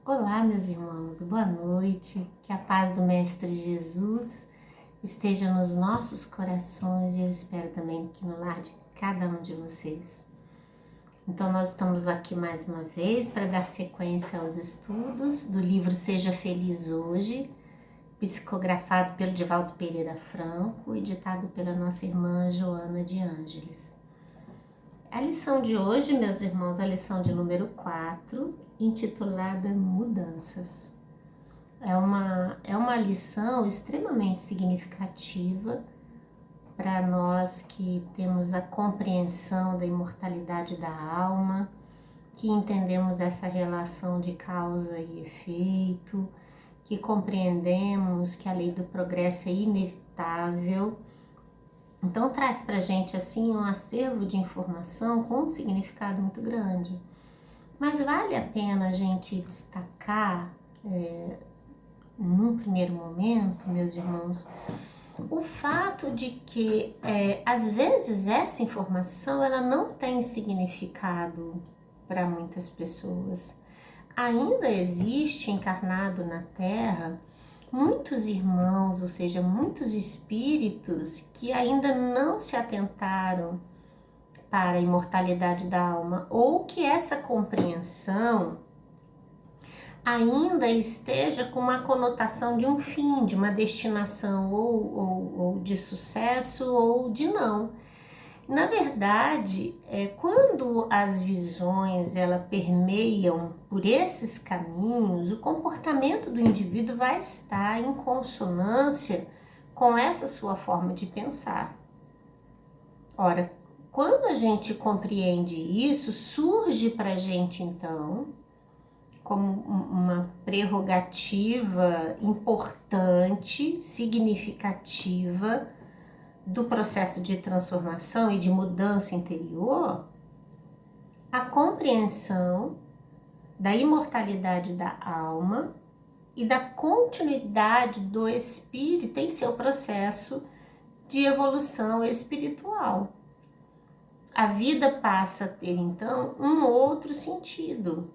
Olá, meus irmãos, boa noite. Que a paz do Mestre Jesus esteja nos nossos corações e eu espero também que no lar de cada um de vocês. Então, nós estamos aqui mais uma vez para dar sequência aos estudos do livro Seja Feliz Hoje, psicografado pelo Divaldo Pereira Franco e ditado pela nossa irmã Joana de Ângeles. A lição de hoje, meus irmãos, a lição de número 4, intitulada Mudanças. É uma lição extremamente significativa para nós que temos a compreensão da imortalidade da alma, que entendemos essa relação de causa e efeito, que compreendemos que a lei do progresso é inevitável. Então traz para a gente assim um acervo de informação com um significado muito grande. Mas vale a pena a gente destacar, num primeiro momento, meus irmãos, o fato de que às vezes essa informação ela não tem significado para muitas pessoas. Ainda existe encarnado na Terra muitos irmãos, ou seja, muitos espíritos que ainda não se atentaram para a imortalidade da alma, ou que essa compreensão ainda esteja com uma conotação de um fim, de uma destinação ou de sucesso ou de não. Na verdade, quando as visões permeiam por esses caminhos, o comportamento do indivíduo vai estar em consonância com essa sua forma de pensar. Ora, quando a gente compreende isso, surge para a gente então como uma prerrogativa importante, significativa, do processo de transformação e de mudança interior, a compreensão da imortalidade da alma e da continuidade do espírito em seu processo de evolução espiritual. A vida passa a ter então um outro sentido.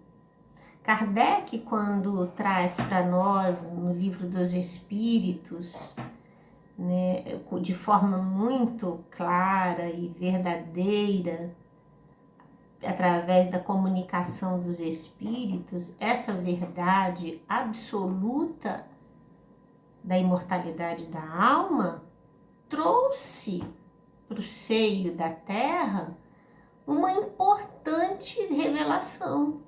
Kardec, quando traz para nós no Livro dos Espíritos, né, de forma muito clara e verdadeira, através da comunicação dos espíritos, essa verdade absoluta da imortalidade da alma, trouxe para o seio da Terra uma importante revelação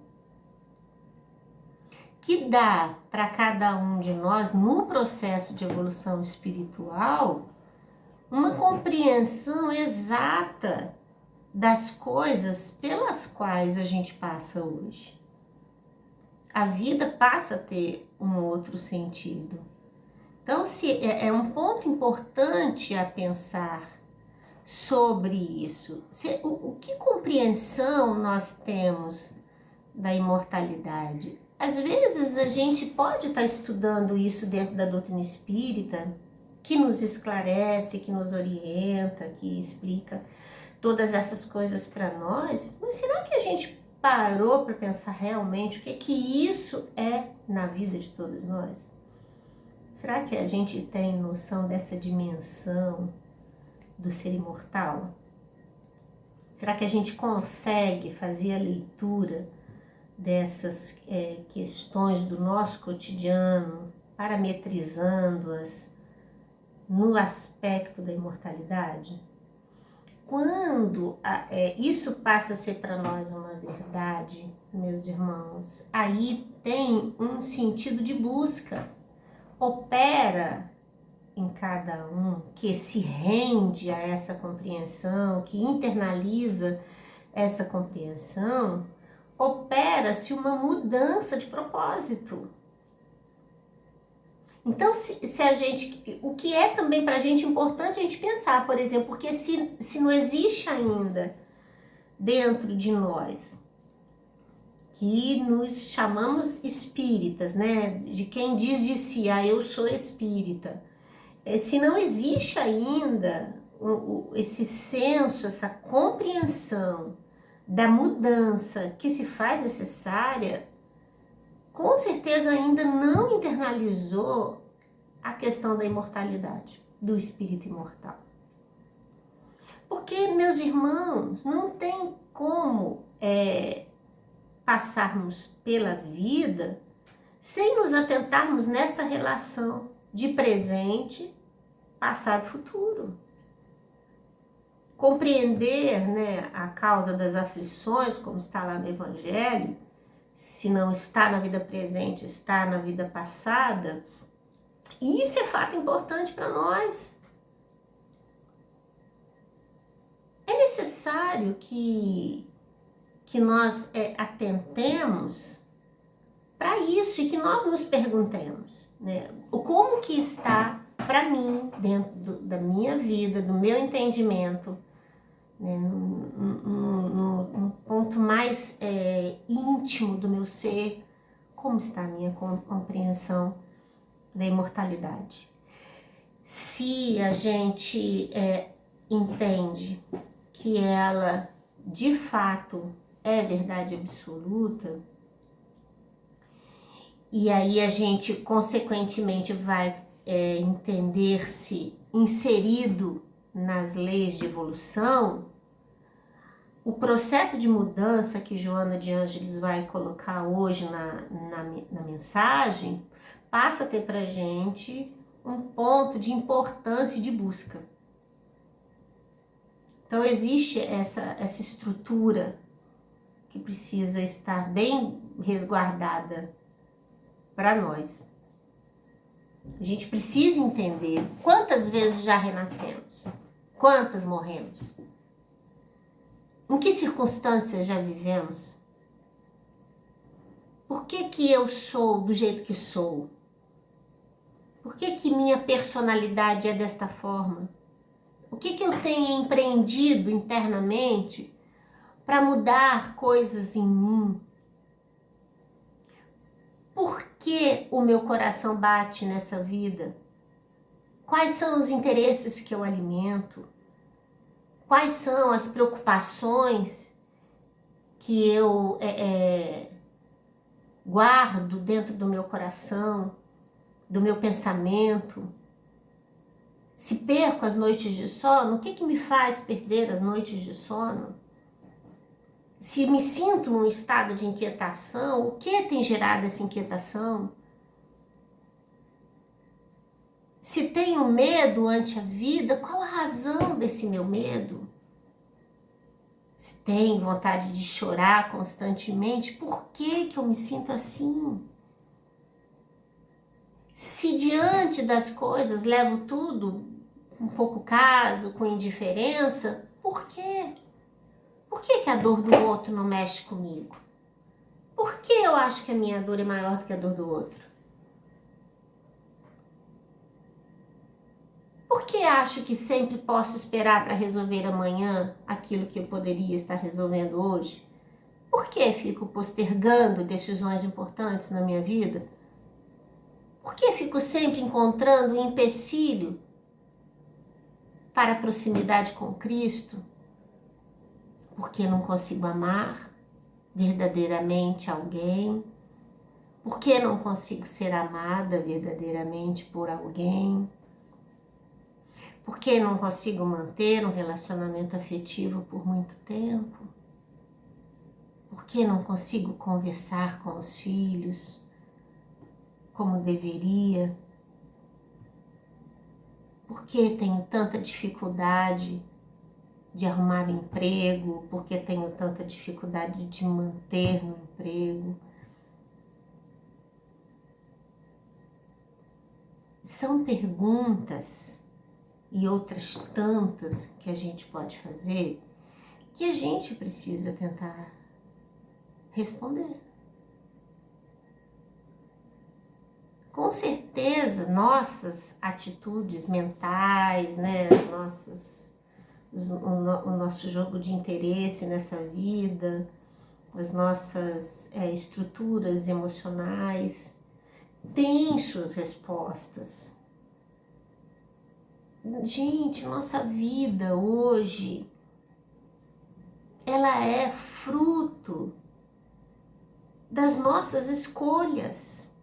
que dá para cada um de nós, no processo de evolução espiritual, uma compreensão exata das coisas pelas quais a gente passa hoje. A vida passa a ter um outro sentido. Então, é um ponto importante a pensar sobre isso. Que compreensão nós temos da imortalidade? Às vezes a gente pode estar estudando isso dentro da doutrina espírita, que nos esclarece, que nos orienta, que explica todas essas coisas para nós, mas será que a gente parou para pensar realmente o que isso é na vida de todos nós? Será que a gente tem noção dessa dimensão do ser imortal? Será que a gente consegue fazer a leitura dessas questões do nosso cotidiano, parametrizando-as no aspecto da imortalidade? Quando isso passa a ser para nós uma verdade, meus irmãos, aí tem um sentido de busca, opera em cada um que se rende a essa compreensão, que internaliza essa compreensão, opera-se uma mudança de propósito. Então, se a gente, o que é também para a gente importante a gente pensar, por exemplo, porque se não existe ainda dentro de nós, que nos chamamos espíritas, né? De quem diz de si, eu sou espírita. Se não existe ainda esse senso, essa compreensão da mudança que se faz necessária, com certeza ainda não internalizou a questão da imortalidade, do espírito imortal. Porque, meus irmãos, não tem como passarmos pela vida sem nos atentarmos nessa relação de presente, passado e futuro. Compreender, né, a causa das aflições, como está lá no Evangelho, se não está na vida presente, está na vida passada, e isso é fato importante para nós. É necessário que nós atentemos para isso e que nós nos perguntemos, né, como que está para mim, dentro da minha vida, do meu entendimento, né, no ponto mais íntimo do meu ser, como está a minha compreensão da imortalidade. Se a gente entende que ela, de fato, é verdade absoluta, e aí a gente, consequentemente, vai entender-se inserido nas leis de evolução, o processo de mudança que Joana de Ângeles vai colocar hoje na mensagem, passa a ter pra gente um ponto de importância e de busca. Então existe essa estrutura que precisa estar bem resguardada para nós. A gente precisa entender quantas vezes já renascemos, quantas morremos, em que circunstâncias já vivemos, por que eu sou do jeito que sou, por que minha personalidade é desta forma, o que eu tenho empreendido internamente para mudar coisas em mim, por que o meu coração bate nessa vida, quais são os interesses que eu alimento, quais são as preocupações que eu guardo dentro do meu coração, do meu pensamento. Se perco as noites de sono, o que me faz perder as noites de sono? Se me sinto num estado de inquietação, o que tem gerado essa inquietação? Se tenho medo ante a vida, qual a razão desse meu medo? Se tenho vontade de chorar constantemente, por que eu me sinto assim? Se diante das coisas levo tudo com pouco caso, com indiferença, por quê? Por que a dor do outro não mexe comigo? Por que eu acho que a minha dor é maior do que a dor do outro? Por que acho que sempre posso esperar para resolver amanhã aquilo que eu poderia estar resolvendo hoje? Por que fico postergando decisões importantes na minha vida? Por que fico sempre encontrando um empecilho para a proximidade com Cristo? Porque não consigo amar verdadeiramente alguém? Porque não consigo ser amada verdadeiramente por alguém? Porque não consigo manter um relacionamento afetivo por muito tempo? Porque não consigo conversar com os filhos como deveria? Por que tenho tanta dificuldade de arrumar um emprego? Por que tenho tanta dificuldade de manter no emprego? São perguntas e outras tantas que a gente pode fazer que a gente precisa tentar responder. Com certeza, nossas atitudes mentais, né, o nosso jogo de interesse nessa vida, as nossas estruturas emocionais, têm suas respostas. Gente, nossa vida hoje, ela é fruto das nossas escolhas.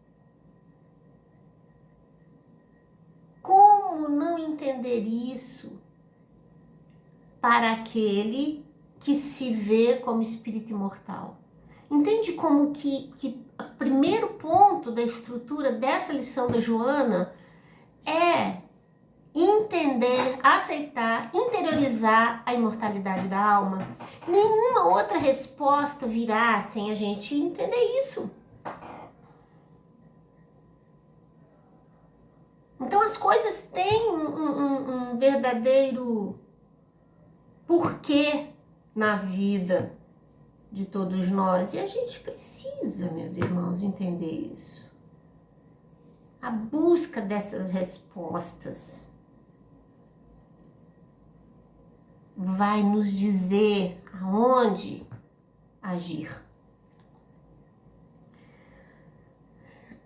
Como não entender isso para aquele que se vê como espírito imortal? Entende como que o primeiro ponto da estrutura dessa lição da Joana é entender, aceitar, interiorizar a imortalidade da alma? Nenhuma outra resposta virá sem a gente entender isso. Então as coisas têm um verdadeiro porquê na vida de todos nós. E a gente precisa, meus irmãos, entender isso. A busca dessas respostas vai nos dizer aonde agir.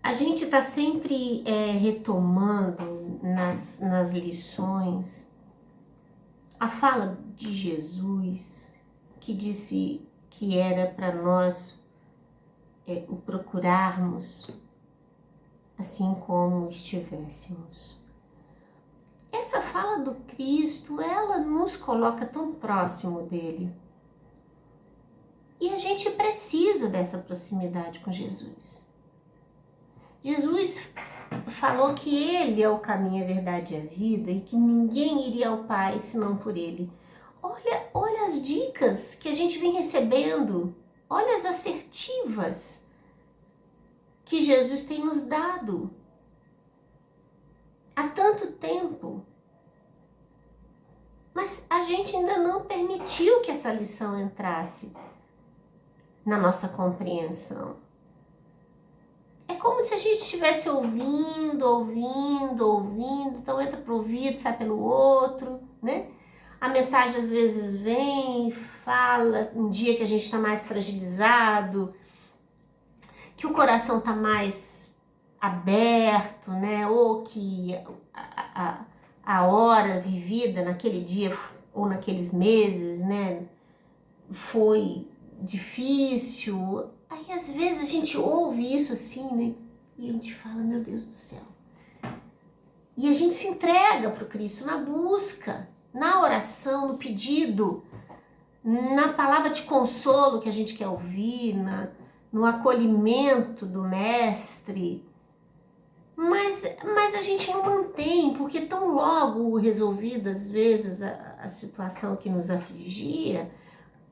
A gente está sempre retomando nas lições a fala de Jesus, que disse que era para nós o procurarmos assim como estivéssemos. Essa fala do Cristo, ela nos coloca tão próximo dele. E a gente precisa dessa proximidade com Jesus. Jesus falou que ele é o caminho, a verdade e a vida e que ninguém iria ao Pai senão por ele. Olha as dicas que a gente vem recebendo, olha as assertivas que Jesus tem nos dado há tanto tempo. Mas a gente ainda não permitiu que essa lição entrasse na nossa compreensão. É como se a gente estivesse ouvindo, então entra pro ouvido, sai pelo outro, né? A mensagem às vezes vem, fala, um dia que a gente está mais fragilizado, que o coração está mais aberto, né? Ou que a hora vivida naquele dia ou naqueles meses, né? Foi difícil. Aí às vezes a gente ouve isso assim, né? E a gente fala, meu Deus do céu. E a gente se entrega para o Cristo na busca, na oração, no pedido, na palavra de consolo que a gente quer ouvir, no acolhimento do Mestre. Mas a gente não mantém, porque tão logo resolvida às vezes a situação que nos afligia,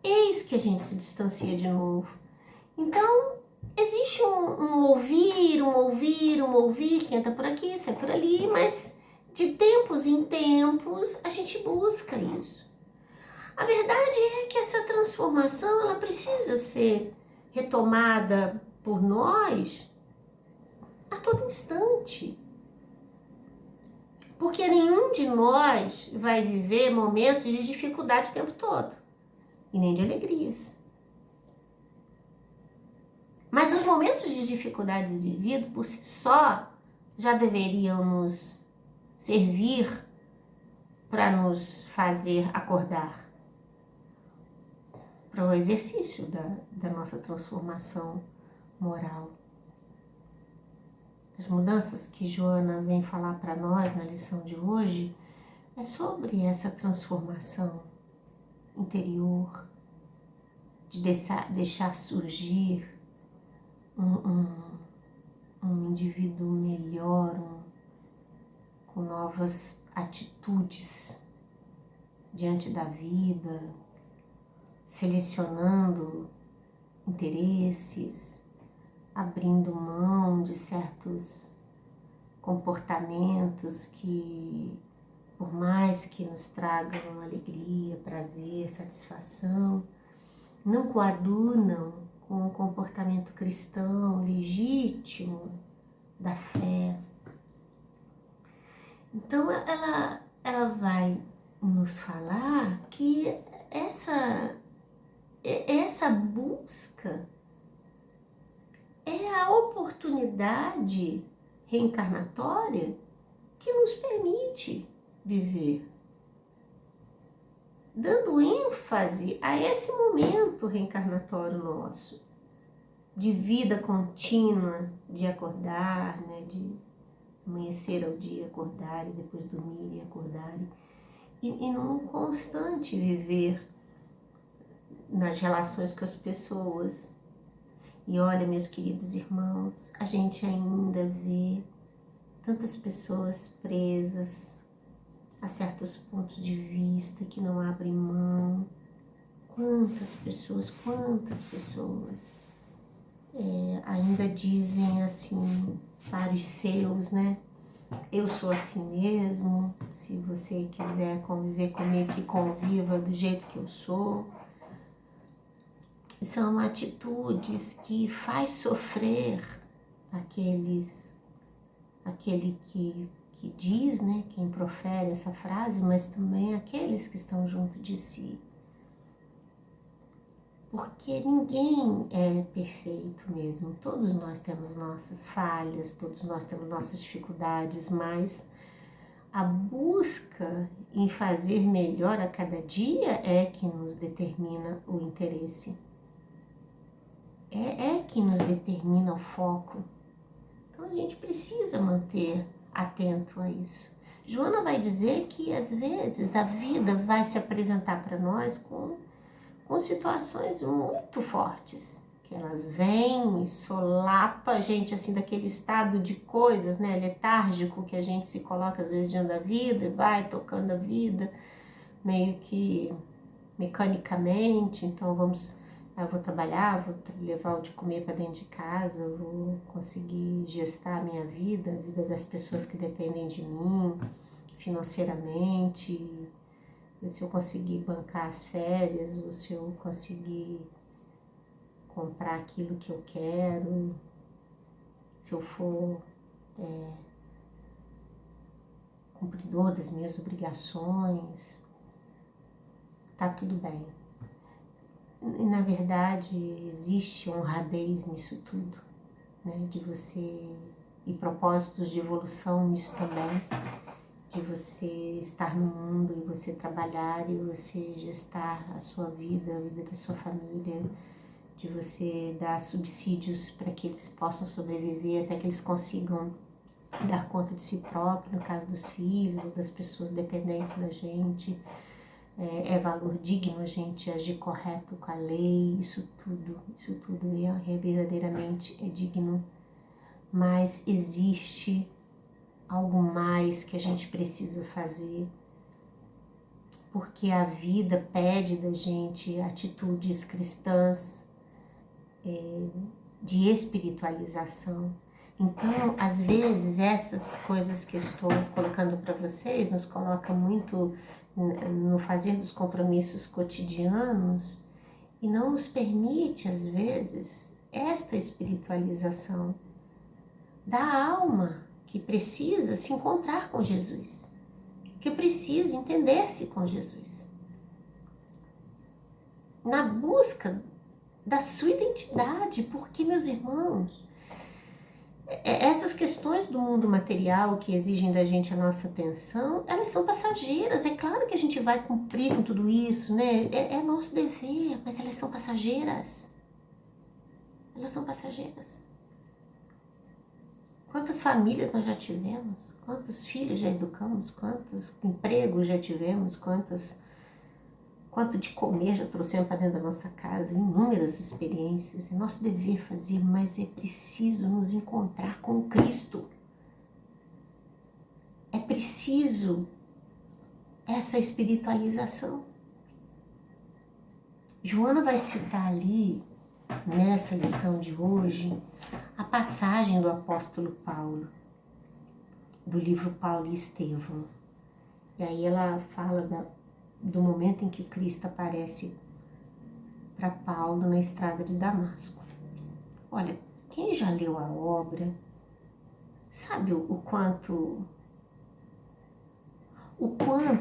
eis que a gente se distancia de novo. Então, existe um ouvir, que entra por aqui, sai por ali, mas de tempos em tempos a gente busca isso. A verdade é que essa transformação, ela precisa ser retomada por nós a todo instante. Porque nenhum de nós vai viver momentos de dificuldade o tempo todo, e nem de alegrias. Mas os momentos de dificuldades vividos por si só já deveriam nos servir para nos fazer acordar para o exercício da nossa transformação moral. As mudanças que Joana vem falar para nós na lição de hoje é sobre essa transformação interior, de deixar surgir um indivíduo melhor, com novas atitudes diante da vida, selecionando interesses, abrindo mão de certos comportamentos que, por mais que nos tragam alegria, prazer, satisfação, não coadunam com o comportamento cristão legítimo da fé. Então ela vai nos falar que essa busca é a oportunidade reencarnatória que nos permite viver, dando ênfase a esse momento reencarnatório nosso. de vida contínua, de acordar, né, de amanhecer ao dia, acordar e depois dormir e acordar, e num constante viver nas relações com as pessoas. E olha, meus queridos irmãos, a gente ainda vê tantas pessoas presas a certos pontos de vista que não abrem mão. Quantas pessoas ainda dizem assim para os seus, né? Eu sou assim mesmo, se você quiser conviver comigo, que conviva do jeito que eu sou. São atitudes que faz sofrer aquele que diz, né, quem profere essa frase, mas também aqueles que estão junto de si. Porque ninguém é perfeito mesmo, todos nós temos nossas falhas, todos nós temos nossas dificuldades, mas a busca em fazer melhor a cada dia é que nos determina o interesse. É que nos determina o foco. Então a gente precisa manter atento a isso. Joana vai dizer que às vezes a vida vai se apresentar para nós com situações muito fortes, que elas vêm e solapa a gente assim daquele estado de coisas, né, letárgico que a gente se coloca às vezes diante da vida e vai tocando a vida meio que mecanicamente. Então eu vou trabalhar, vou levar o de comer para dentro de casa, eu vou conseguir gestar a minha vida, a vida das pessoas que dependem de mim financeiramente, se eu conseguir bancar as férias, ou se eu conseguir comprar aquilo que eu quero, se eu for cumpridor das minhas obrigações, tá tudo bem. E, na verdade, existe honradez nisso tudo, né? De você, e propósitos de evolução nisso também, de você estar no mundo e você trabalhar e você gestar a sua vida, a vida da sua família, de você dar subsídios para que eles possam sobreviver até que eles consigam dar conta de si próprio, no caso dos filhos ou das pessoas dependentes da gente. É valor digno a gente agir correto com a lei, isso tudo verdadeiramente é digno, mas existe algo mais que a gente precisa fazer, porque a vida pede da gente atitudes cristãs, de espiritualização. Então, às vezes, essas coisas que eu estou colocando para vocês nos coloca muito no fazer dos compromissos cotidianos e não nos permite, às vezes, esta espiritualização da alma que precisa se encontrar com Jesus, que precisa entender-se com Jesus, na busca da sua identidade, porque, meus irmãos, essas questões do mundo material que exigem da gente a nossa atenção, elas são passageiras. É claro que a gente vai cumprir com tudo isso, né? É nosso dever, mas elas são passageiras. Elas são passageiras. Quantas famílias nós já tivemos? Quantos filhos já educamos? Quantos empregos já tivemos? Quanto de comer já trouxemos para dentro da nossa casa? Inúmeras experiências. É nosso dever fazer, mas é preciso nos encontrar com Cristo. É preciso essa espiritualização. Joana vai citar ali, nessa lição de hoje, a passagem do apóstolo Paulo, do livro Paulo e Estevão. E aí ela fala do momento em que Cristo aparece para Paulo na estrada de Damasco. Olha, quem já leu a obra sabe o quanto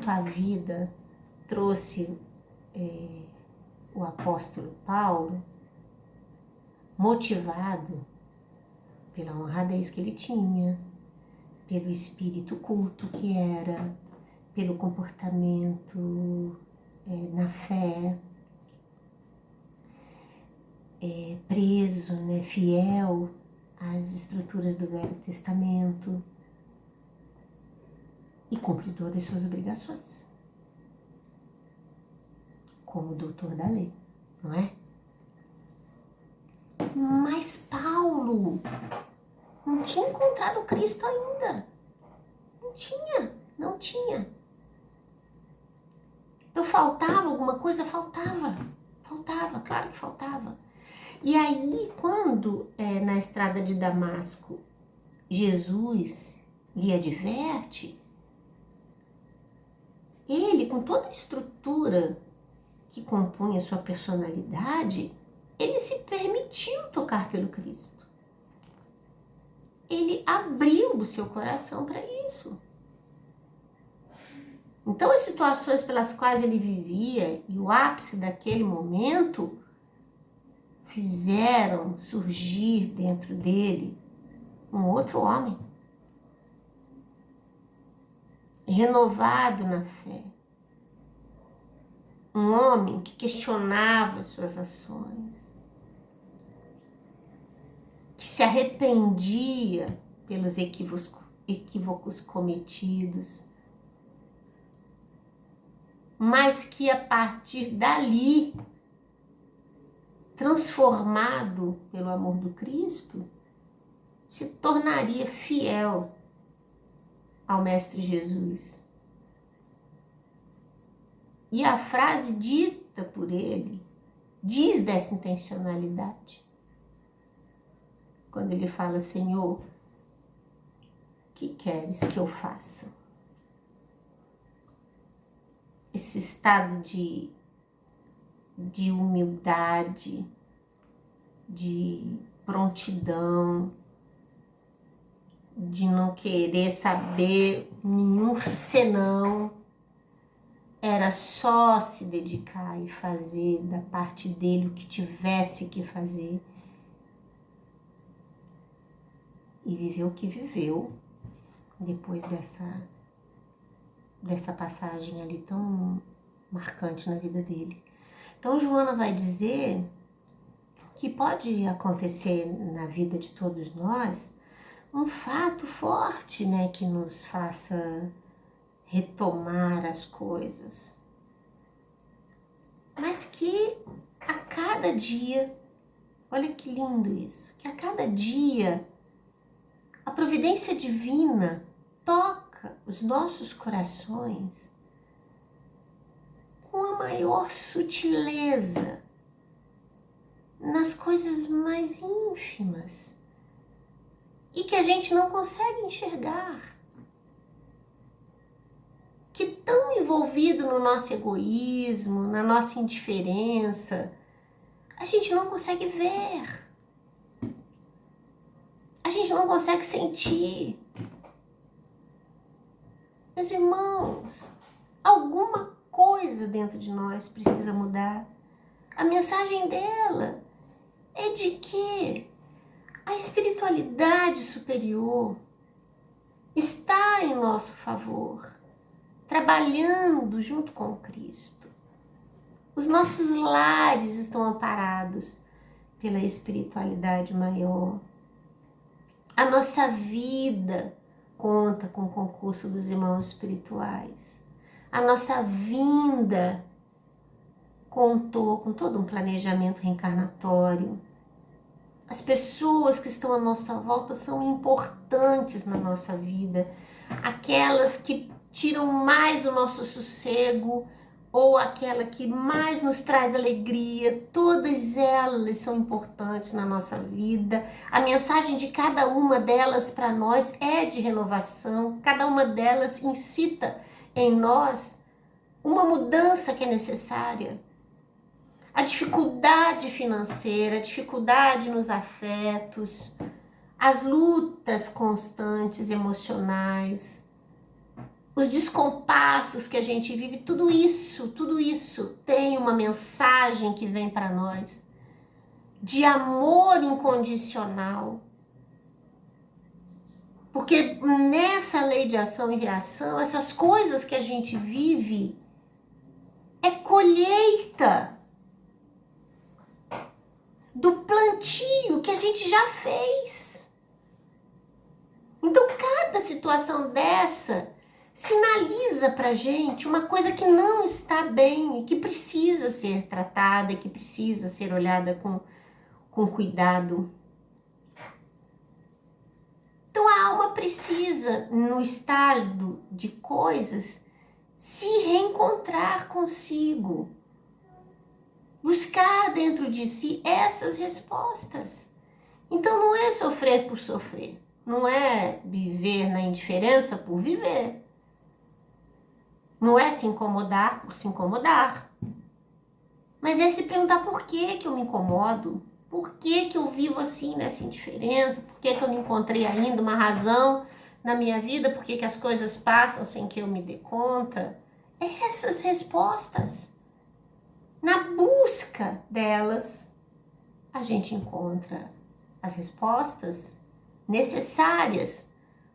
a vida trouxe o apóstolo Paulo, motivado pela honradez que ele tinha, pelo espírito culto que era, pelo comportamento na fé. preso, né, fiel às estruturas do Velho Testamento e cumpridor das suas obrigações, como doutor da lei, não é? Mas Paulo não tinha encontrado Cristo ainda. Não tinha. Então faltava alguma coisa? Faltava, claro que faltava. E aí, quando na estrada de Damasco, Jesus lhe adverte, ele, com toda a estrutura que compunha sua personalidade, ele se permitiu tocar pelo Cristo. Ele abriu o seu coração para isso. Então, as situações pelas quais ele vivia e o ápice daquele momento fizeram surgir dentro dele um outro homem, renovado na fé. Um homem que questionava suas ações, que se arrependia pelos equívocos cometidos, mas que a partir dali, transformado pelo amor do Cristo, se tornaria fiel ao Mestre Jesus. E a frase dita por ele diz dessa intencionalidade. Quando ele fala: Senhor, o que queres que eu faça? Esse estado de humildade, de prontidão, de não querer saber nenhum senão, era só se dedicar e fazer da parte dele o que tivesse que fazer. E viver o que viveu depois dessa passagem ali tão marcante na vida dele. Então, Joana vai dizer que pode acontecer na vida de todos nós um fato forte, né, que nos faça retomar as coisas, mas que a cada dia, olha que lindo isso, que a cada dia a providência divina toca os nossos corações com a maior sutileza, nas coisas mais ínfimas e que a gente não consegue enxergar, que tão envolvido no nosso egoísmo, na nossa indiferença, a gente não consegue ver, a gente não consegue sentir. Meus irmãos, alguma coisa dentro de nós precisa mudar. A mensagem dela é de que a espiritualidade superior está em nosso favor, trabalhando junto com Cristo. Os nossos lares estão amparados pela espiritualidade maior. A nossa vida conta com o concurso dos irmãos espirituais. A nossa vinda contou com todo um planejamento reencarnatório. As pessoas que estão à nossa volta são importantes na nossa vida. Aquelas que tiram mais o nosso sossego ou aquela que mais nos traz alegria, todas elas são importantes na nossa vida. A mensagem de cada uma delas para nós é de renovação, cada uma delas incita em nós uma mudança que é necessária. A dificuldade financeira, a dificuldade nos afetos, as lutas constantes emocionais, os descompassos que a gente vive, tudo isso tem uma mensagem que vem para nós de amor incondicional. Porque nessa lei de ação e reação, essas coisas que a gente vive é colheita do plantio que a gente já fez. Então, cada situação dessa sinaliza pra gente uma coisa que não está bem e que precisa ser tratada, e que precisa ser olhada com cuidado. Então, a alma precisa, no estado de coisas, se reencontrar consigo. Buscar dentro de si essas respostas. Então não é sofrer por sofrer. Não é viver na indiferença por viver. Não é se incomodar por se incomodar. Mas é se perguntar por que eu me incomodo. Por que eu vivo assim nessa indiferença? Por que eu não encontrei ainda uma razão na minha vida? Por que as coisas passam sem que eu me dê conta? Essas respostas. Na busca delas, a gente encontra as respostas necessárias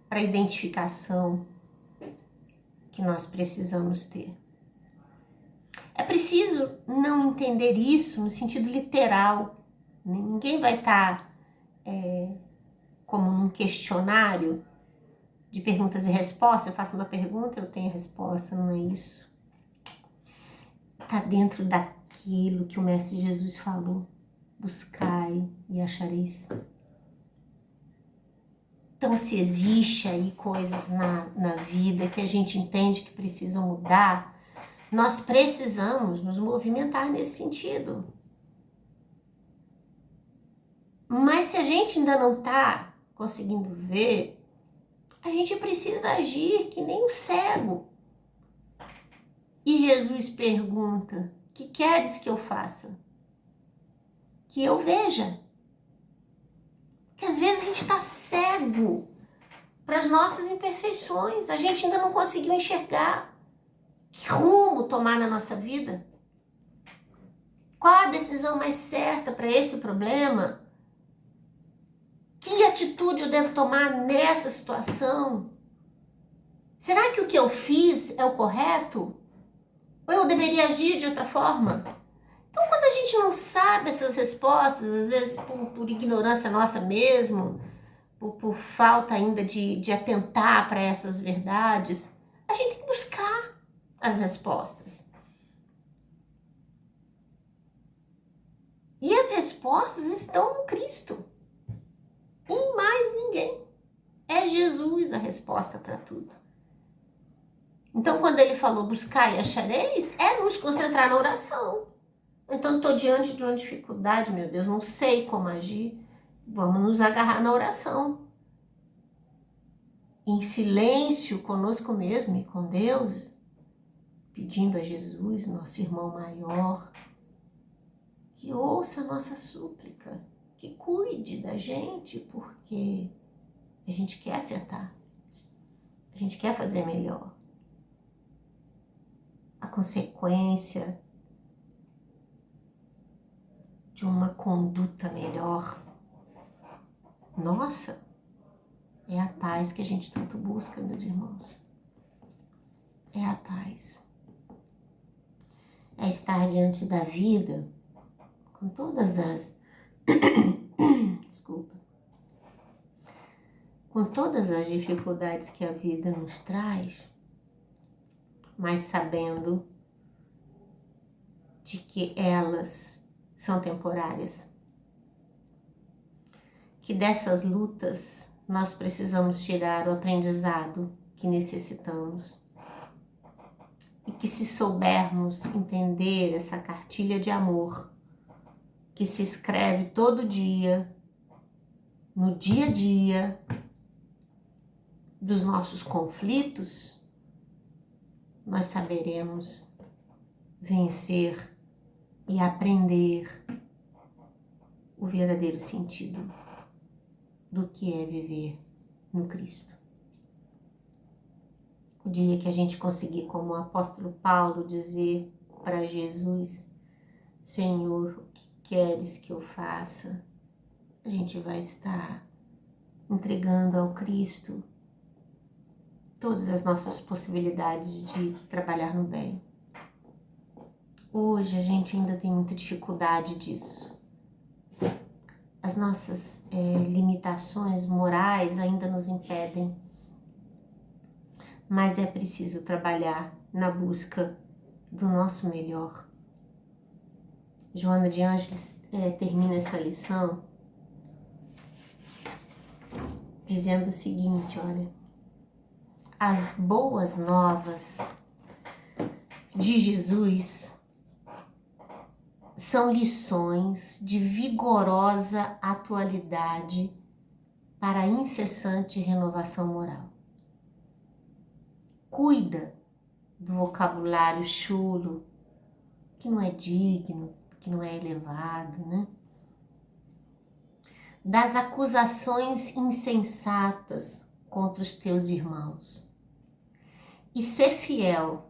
para a identificação que nós precisamos ter. É preciso não entender isso no sentido literal. Ninguém vai estar como num questionário de perguntas e respostas. Eu faço uma pergunta, eu tenho a resposta, não é isso. Está dentro daquilo que o Mestre Jesus falou. Buscai e achareis. Então, se existe aí coisas na vida que a gente entende que precisam mudar, nós precisamos nos movimentar nesse sentido. Mas se a gente ainda não está conseguindo ver, a gente precisa agir que nem o cego. E Jesus pergunta: que queres que eu faça? Que eu veja. Porque às vezes a gente está cego para as nossas imperfeições. A gente ainda não conseguiu enxergar que rumo tomar na nossa vida. Qual a decisão mais certa para esse problema? Que atitude eu devo tomar nessa situação? Será que o que eu fiz é o correto? Ou eu deveria agir de outra forma? Então, quando a gente não sabe essas respostas, às vezes por ignorância nossa mesmo, por falta ainda de atentar para essas verdades, a gente tem que buscar as respostas. E as respostas estão no Cristo. Em mais ninguém. É Jesus a resposta para tudo. Então, quando ele falou buscar e achareis, é nos concentrar na oração. Então, estou diante de uma dificuldade, meu Deus, não sei como agir. Vamos nos agarrar na oração. Em silêncio conosco mesmo e com Deus, pedindo a Jesus, nosso irmão maior, que ouça a nossa súplica, que cuide da gente, porque a gente quer acertar, a gente quer fazer melhor. A consequência de uma conduta melhor, nossa, é a paz que a gente tanto busca, meus irmãos. É a paz. É estar diante da vida com todas as... Desculpa. Com todas as dificuldades que a vida nos traz, mas sabendo de que elas são temporárias. Que dessas lutas nós precisamos tirar o aprendizado que necessitamos. E que se soubermos entender essa cartilha de amor que se escreve todo dia, no dia a dia dos nossos conflitos, nós saberemos vencer e aprender o verdadeiro sentido do que é viver no Cristo. O dia que a gente conseguir, como o apóstolo Paulo, dizer para Jesus: Senhor, o que queres que eu faça? A gente vai estar entregando ao Cristo todas as nossas possibilidades de trabalhar no bem. Hoje a gente ainda tem muita dificuldade disso. as nossas limitações morais ainda nos impedem, mas é preciso trabalhar na busca do nosso melhor. Joana de Ângeles termina essa lição dizendo o seguinte, olha, as boas novas de Jesus são lições de vigorosa atualidade para a incessante renovação moral. Cuida do vocabulário chulo, que não é digno, que não é elevado, né? Das acusações insensatas contra os teus irmãos. E ser fiel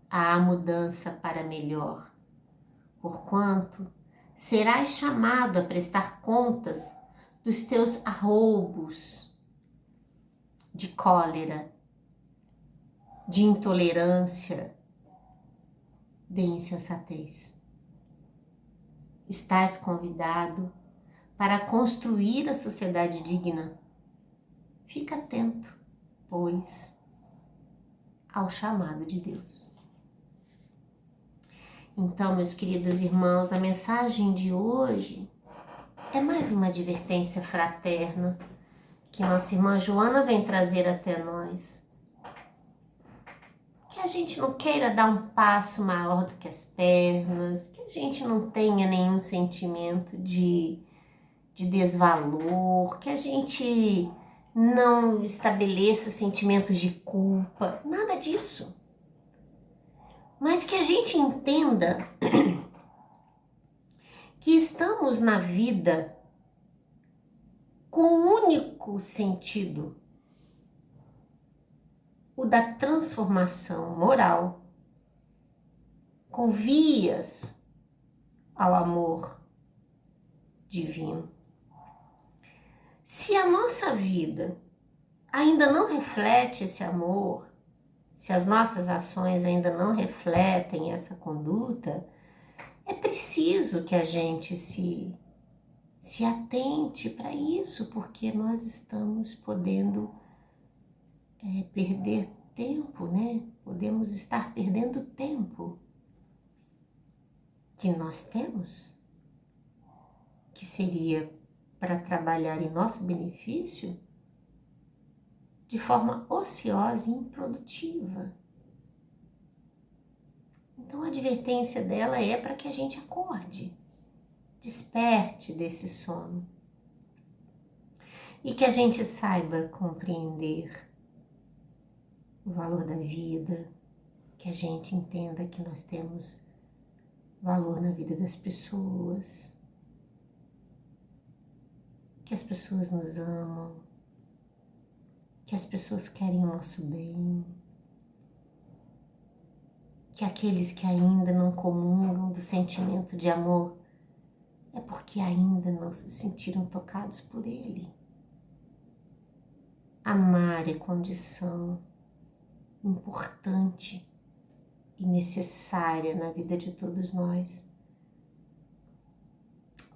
à mudança para melhor, porquanto serás chamado a prestar contas dos teus arroubos de cólera, de intolerância, de insensatez. Estás convidado para construir a sociedade digna. Fica atento, pois, ao chamado de Deus. Então, meus queridos irmãos, a mensagem de hoje é mais uma advertência fraterna que nossa irmã Joana vem trazer até nós. Que a gente não queira dar um passo maior do que as pernas, que a gente não tenha nenhum sentimento de desvalor, que a gente não estabeleça sentimentos de culpa, nada disso. Mas que a gente entenda que estamos na vida com um único sentido, o da transformação moral, com vias ao amor divino. Se a nossa vida ainda não reflete esse amor, se as nossas ações ainda não refletem essa conduta, é preciso que a gente se atente para isso, porque nós estamos podendo perder tempo, né? Podemos estar perdendo tempo que nós temos, que seria para trabalhar em nosso benefício, de forma ociosa e improdutiva. Então a advertência dela é para que a gente acorde, desperte desse sono e que a gente saiba compreender o valor da vida, que a gente entenda que nós temos valor na vida das pessoas, que as pessoas nos amam, que as pessoas querem o nosso bem, que aqueles que ainda não comungam do sentimento de amor é porque ainda não se sentiram tocados por ele. Amar é condição importante e necessária na vida de todos nós,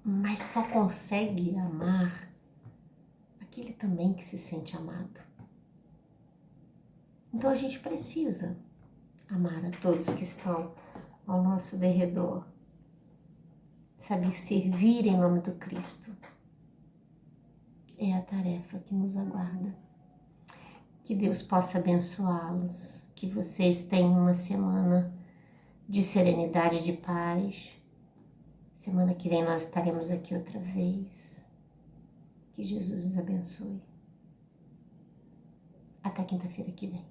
mas só consegue amar aquele também que se sente amado. Então a gente precisa amar a todos que estão ao nosso derredor, saber servir em nome do Cristo é a tarefa que nos aguarda. Que Deus possa abençoá-los, que vocês tenham uma semana de serenidade e de paz. Semana que vem nós estaremos aqui outra vez. Que Jesus os abençoe. Até quinta-feira que vem.